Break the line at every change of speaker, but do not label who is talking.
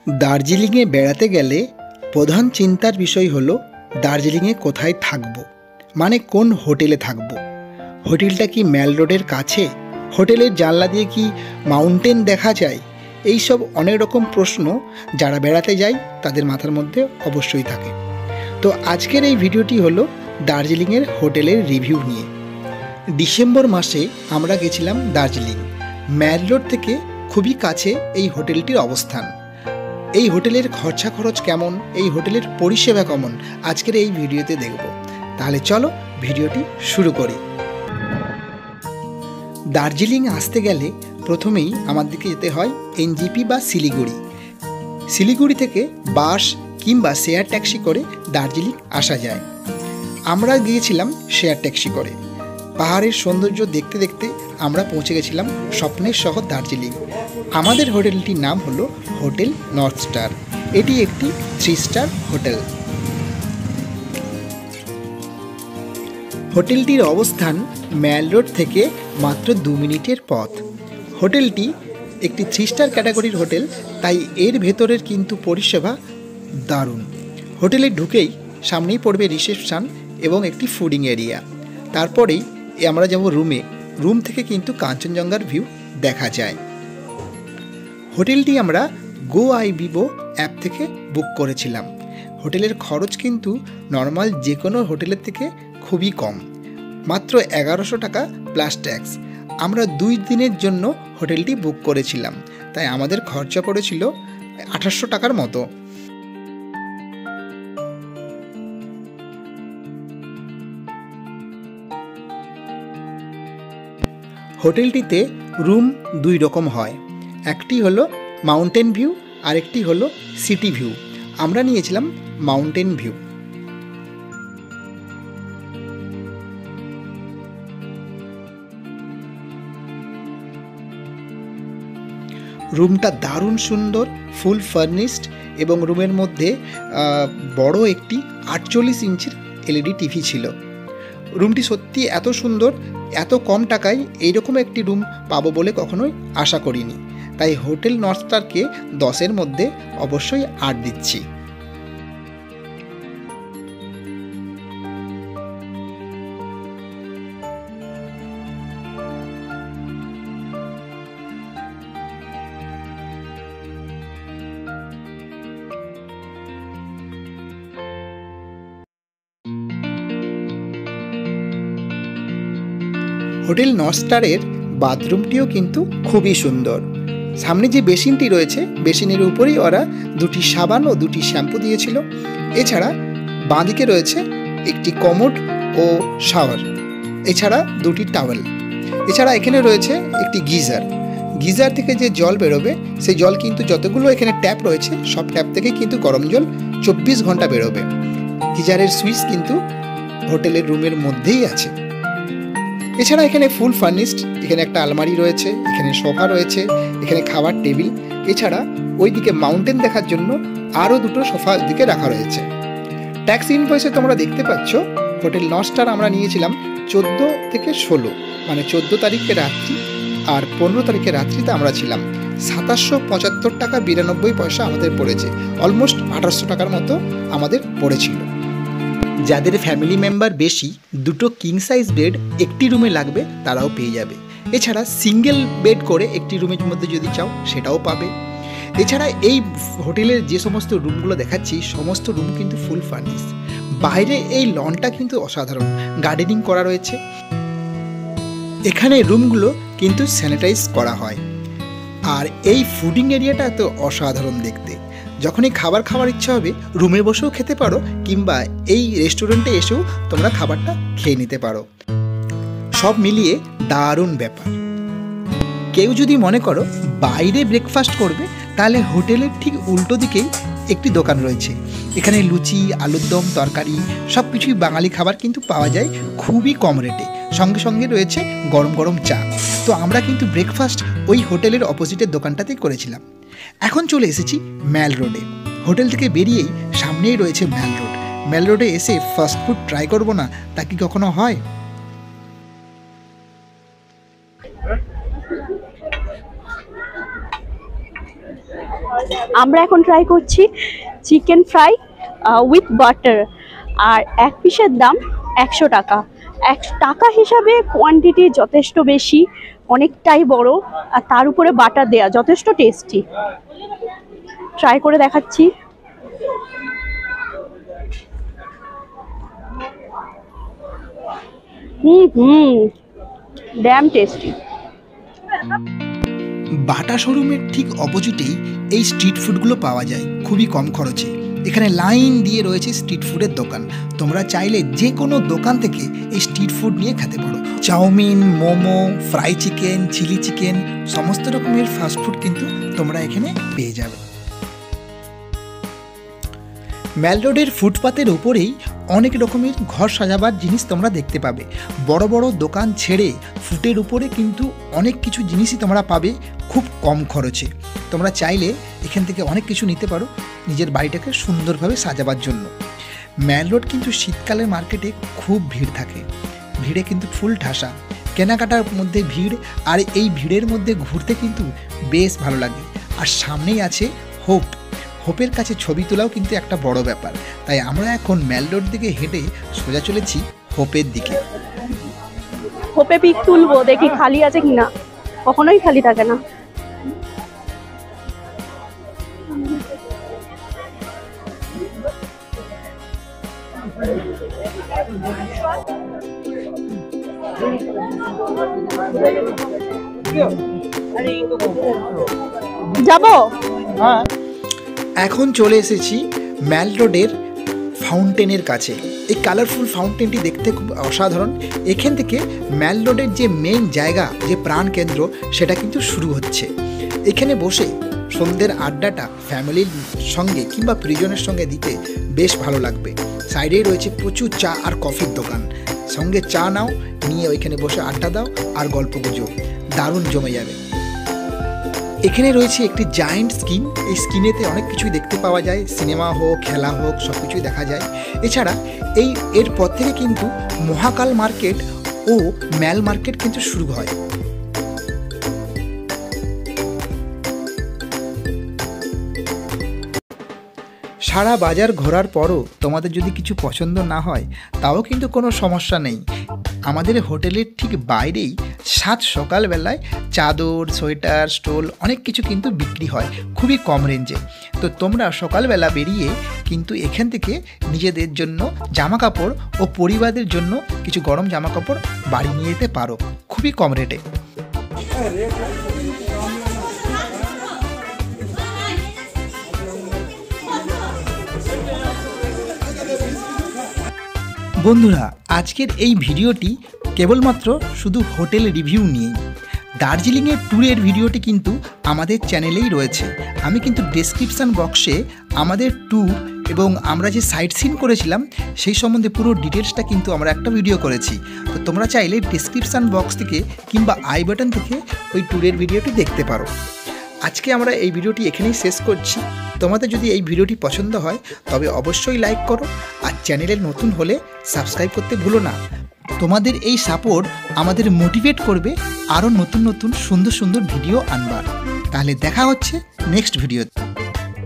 দার্জিলিংয়ে বেড়াতে গেলে প্রধান চিন্তার বিষয় হলো দার্জিলিংয়ে কোথায় থাকব, মানে কোন হোটেলে থাকব। হোটেলটা কি ম্যাল রোডের কাছে? হোটেলের জানলা দিয়ে কি মাউন্টেন দেখা যায়? এই সব অনেক রকম প্রশ্ন যারা বেড়াতে যায় তাদের মাথার মধ্যে অবশ্যই থাকে। তো আজকের এই ভিডিওটি হলো দার্জিলিংয়ের হোটেলের রিভিউ নিয়ে। ডিসেম্বর মাসে আমরা গেছিলাম দার্জিলিং। ম্যাল রোড থেকে খুবই কাছে এই হোটেলটির অবস্থান। এই হোটেলের খরচা খরচ কেমন, এই হোটেলের পরিষেবা কেমন, আজকের এই ভিডিওতে দেখব। তাহলে চলো ভিডিওটি শুরু করি। দার্জিলিং আসতে গেলে প্রথমেই আমাদেরকে যেতে হয় এনজেপি বা শিলিগুড়ি। শিলিগুড়ি থেকে বাস কিংবা শেয়ার ট্যাক্সি করে দার্জিলিং আসা যায়। আমরা গিয়েছিলাম শেয়ার ট্যাক্সি করে। পাহাড়ের সৌন্দর্য দেখতে দেখতে আমরা পৌঁছে গেছিলাম স্বপ্নের শহর দার্জিলিং। আমাদের হোটেলটির নাম হলো হোটেল নর্থ স্টার। এটি একটি 3 স্টার হোটেল। হোটেলটির অবস্থান ম্যাল রোড থেকে মাত্র 2 মিনিটের পথ। হোটেলটি একটি 3 স্টার ক্যাটাগরির হোটেল, তাই এর ভেতরের কিন্তু পরিষেবা দারুণ। হোটেলে ঢুকেই সামনেই পড়বে রিসেপশন এবং একটি ফুডিং এরিয়া। তারপরেই আমরা যাব রুমে। রুম থেকে কিন্তু কাঞ্চনজঙ্ঘার ভিউ দেখা যায়। হোটেলটি আমরা GoIbibo অ্যাপ থেকে বুক করেছিলাম। হোটেলের খরচ কিন্তু নর্মাল যে কোনো হোটেলের থেকে খুবই কম, মাত্র 1100 টাকা প্লাস ট্যাক্স। আমরা 2 দিনের জন্য হোটেলটি বুক করেছিলাম, তাই আমাদের খরচা পড়েছিল 2800 টাকার মতো। হোটেলটিতে রুম 2 রকম হয়, একটি হলো মাউন্টেন ভিউ আর একটি হলো সিটি ভিউ। আমরা নিয়েছিলাম মাউন্টেন ভিউ। রুমটা দারুণ সুন্দর, ফুল ফার্নিশড এবং রুমের মধ্যে বড় একটি 48 ইঞ্চির LED টিভি ছিল। রুমটি সত্যি এত সুন্দর, এত কম টাকায় এইরকম একটি রুম পাবো বলে কখনোই আশা করিনি। তাই হোটেল নর্থ স্টারকে 10-এর মধ্যে অবশ্যই 8 দিচ্ছি। হোটেল নর্থ স্টারের বাথরুমটিও কিন্তু খুবই সুন্দর। সামনে যে বেসিনটি রয়েছে, বেসিনের উপরেই ওরা 2টি সাবান ও 2টি শ্যাম্পু দিয়েছিল। এছাড়া বাঁদিকে রয়েছে একটি কমোড ও শাওয়ার, এছাড়া 2টি টাওয়েল। এছাড়া এখানে রয়েছে একটি গিজার। গিজার থেকে যে জল বেরোবে সেই জল কিন্তু যতগুলো এখানে ট্যাপ রয়েছে সব ট্যাপ থেকে কিন্তু গরম জল 24 ঘন্টা বেরোবে। গিজারের সুইচ কিন্তু হোটেলের রুমের মধ্যেই আছে। এছাড়া এখানে ফুল ফার্নিশড, এখানে একটা আলমারি রয়েছে, এখানে সোফা রয়েছে, এখানে খাবার টেবিল। এছাড়া ওইদিকে মাউন্টেন দেখার জন্য আরও 2টো সোফা দিকে রাখা রয়েছে। ট্যাক্স ইনভয়েসে তোমরা দেখতে পাচ্ছ হোটেল নর্থ স্টার আমরা নিয়েছিলাম 14 থেকে 16, মানে 14 তারিখে রাত্রি আর 15 তারিখে রাত্রিতে আমরা ছিলাম। 2775 টাকা 92 পয়সা আমাদের পড়েছে। অলমোস্ট 2800 টাকার মতো আমাদের পড়েছিল। যাদের ফ্যামিলি মেম্বার বেশি, 2টো কিং সাইজ বেড একটি রুমে লাগবে তারাও পেয়ে যাবে। এছাড়া সিঙ্গেল বেড করে একটি রুমের মধ্যে যদি চাও সেটাও পাবে। এছাড়া এই হোটেলের যে সমস্ত রুমগুলো দেখাচ্ছি সমস্ত রুম কিন্তু ফুল ফার্নিশ। বাইরে এই লনটা কিন্তু অসাধারণ, গার্ডেনিং করা রয়েছে। এখানে রুমগুলো কিন্তু স্যানিটাইজ করা হয়। আর এই ফুডিং এরিয়াটা তো অসাধারণ দেখতে। যখনই খাবার খাওয়ার ইচ্ছা হবে রুমে বসেও খেতে পারো, কিংবা এই রেস্টুরেন্টে এসেও তোমরা খাবারটা খেয়ে নিতে পারো। সব মিলিয়ে দারুণ ব্যাপার। কেউ যদি মনে করো বাইরে ব্রেকফাস্ট করবে, তাহলে হোটেলের ঠিক উল্টো দিকেই একটি দোকান রয়েছে। এখানে লুচি, আলুর দম, তরকারি সব কিছুই বাঙালি খাবার কিন্তু পাওয়া যায় খুবই কম রেটে। সঙ্গে সঙ্গে রয়েছে গরম গরম চা। তো আমরা কিন্তু ব্রেকফাস্ট ওই হোটেলের অপোজিটের দোকানটাতেই করেছিলাম। এখন চলে এসেছি ম্যাল রোডে। হোটেল থেকে বেরিয়েই সামনেই রয়েছে ম্যাল রোড। ম্যাল রোডে এসে ফাস্ট ফুড ট্রাই করবো না, তা কি কখনো হয়?
আমরা এখন ট্রাই করছি চিকেন ফ্রাই উইথ বাটার, আর এক পিসের দাম 100 টাকা। 1 টাকা হিসাবে কোয়ান্টিটি যথেষ্ট বেশি, অনেকটাই বড়, আর তার উপরে বাটার দেয়া, যথেষ্ট টেস্টি। ট্রাই করে দেখাচ্ছি। Dam tasty.
বাটা শোরুমের ঠিক অপোজিটেই এই স্ট্রিট ফুডগুলো পাওয়া যায় খুবই কম খরচে। এখানে লাইন দিয়ে রয়েছে স্ট্রিট ফুডের দোকান। তোমরা চাইলে যে কোনো দোকান থেকে এই স্ট্রিট ফুড নিয়ে খেতে পারো। Chow mein, momo, fry chicken, chilli chicken, সমস্ত রকমের ফাস্টফুড কিন্তু তোমরা এখানে পেয়ে যাবে। ম্যাল রোডের ফুটপাতের উপরেই অনেক রকমের ঘর সাজাবার জিনিস তোমরা দেখতে পাবে। বড় বড় দোকান ছেড়ে ফুটের উপরে কিন্তু অনেক কিছু জিনিসই তোমরা পাবে খুব কম খরচে। তোমরা চাইলে এখান থেকে অনেক কিছু নিতে পারো নিজের বাড়িটাকে সুন্দরভাবে সাজাবার জন্য। ম্যাল রোড কিন্তু শীতকালের মার্কেটে খুব ভিড় থাকে, ভিড়ে কিন্তু ফুল ঠাসা, কেনাকাটার মধ্যে ভিড়, আর এই ভিড়ের মধ্যে ঘুরতে কিন্তু বেশ ভালো লাগে। আর সামনেই আছে হোপ। হোপের কাছে ছবি তোলাও কিন্তু একটা বড় ব্যাপার। তাই আমরা এখন ম্যাল রোড দিকে হেঁটে সোজা চলেছি হোপের দিকে।
হোপে পিক তুলবো, দেখি খালি আছে কিনা, কখনোই খালি থাকে না। যাবো।
এখন চলে এসেছি ম্যাল রোডের ফাউন্টেনের কাছে। এই কালারফুল ফাউন্টেনটি দেখতে খুব অসাধারণ। এখান থেকে ম্যাল রোডের যে মেইন জায়গা, যে প্রাণকেন্দ্র, সেটা কিন্তু শুরু হচ্ছে। এখানে বসে সন্ধ্যের আড্ডাটা ফ্যামিলির সঙ্গে কিংবা প্রিয়জনের সঙ্গে দিতে বেশ ভালো লাগবে। সাইডেই রয়েছে প্রচুর চা আর কফির দোকান। সঙ্গে চা নাও, নিয়ে ওইখানে বসে আড্ডা দাও আর গল্প গুজব, দারুণ জমে যাবে। এখানে রয়েছে একটি জায়েন্ট স্ক্রিন। এই স্ক্রিনেতে অনেক কিছুই দেখতে পাওয়া যায়, সিনেমা হোক, খেলা হোক, সব কিছুই দেখা যায়। এছাড়া এরপর থেকে কিন্তু মহাকাল মার্কেট ও ম্যাল মার্কেট কিন্তু শুরু হয়। সারা বাজার ঘোরার পরও তোমাদের যদি কিছু পছন্দ না হয় তাও কিন্তু কোনো সমস্যা নেই। আমাদের হোটেলের ঠিক বাইরেই সাত সকালবেলায় চাদর, সোয়েটার, স্টোল অনেক কিছু কিন্তু বিক্রি হয় খুবই কম রেঞ্জে। তো তোমরা সকালবেলা বেরিয়ে কিন্তু এখান থেকে নিজেদের জন্য জামা কাপড় ও পরিবারের জন্য কিছু গরম জামা কাপড় বাড়ি নিয়ে যেতে পারো খুবই কম রেটে। বন্ধুরা, আজকের এই ভিডিওটি কেবলমাত্র শুধু হোটেল রিভিউ নিয়েই। দার্জিলিংয়ের ট্যুরের ভিডিওটি কিন্তু আমাদের চ্যানেলেই রয়েছে। আমি কিন্তু ডেসক্রিপশান বক্সে আমাদের ট্যুর এবং আমরা যে সাইট সিন করেছিলাম সেই সম্বন্ধে পুরো ডিটেলসটা কিন্তু আমরা একটা ভিডিও করেছি। তো তোমরা চাইলে ডেসক্রিপশান বক্স থেকে কিংবা আই বাটন থেকে ওই ট্যুরের ভিডিওটি দেখতে পারো। আজকে আমরা এই ভিডিওটি এখানেই শেষ করছি। তোমাদের যদি এই ভিডিওটি পছন্দ হয় তবে অবশ্যই লাইক করো, আর চ্যানেলে নতুন হলে সাবস্ক্রাইব করতে ভুলো না। তোমাদের এই সাপোর্ট আমাদের মোটিভেট করবে আরও নতুন নতুন সুন্দর সুন্দর ভিডিও আনবার। তাহলে দেখা হচ্ছে নেক্সট ভিডিওতে।